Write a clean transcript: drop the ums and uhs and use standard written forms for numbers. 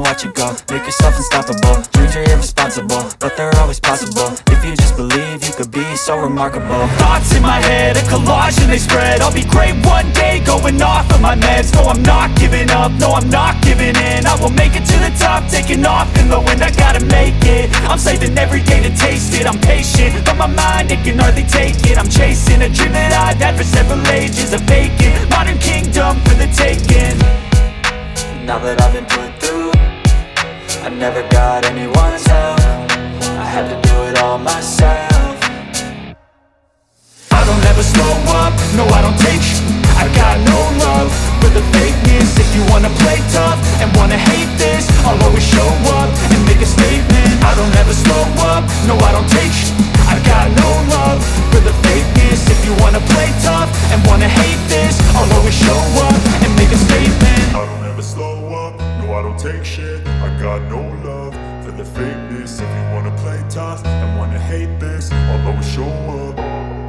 and watch it go. Make yourself unstoppable. Dreams are irresponsible, but they're always possible. If you just believe, you could be so remarkable. Thoughts in my head, a collage and they spread. I'll be great one day, going off of my meds. No, I'm not giving up, no, I'm not giving in. I will make it to the top, taking off in the wind. I gotta make it, I'm saving every day to taste it. I'm patient, but my mind, it can hardly take it. I'm chasing a dream that I've had for several ages. A vacant, modern kingdom for the taking. Now that I've been put through, I never got anyone's help. I had to do it all myself. I don't ever slow up, no I don't take sh**. I got no love for the fakeness. If you wanna play tough and wanna hate this, I'll always show up and make a statement. I don't ever slow up, no I don't take sh**. I got no love for the fakeness. If you wanna play tough and wanna hate this, I'll always show up and make a statement. I don't ever slow up, no I don't take shit. I got no love for the fakeness. If you wanna play tough and wanna hate this, I'll always show up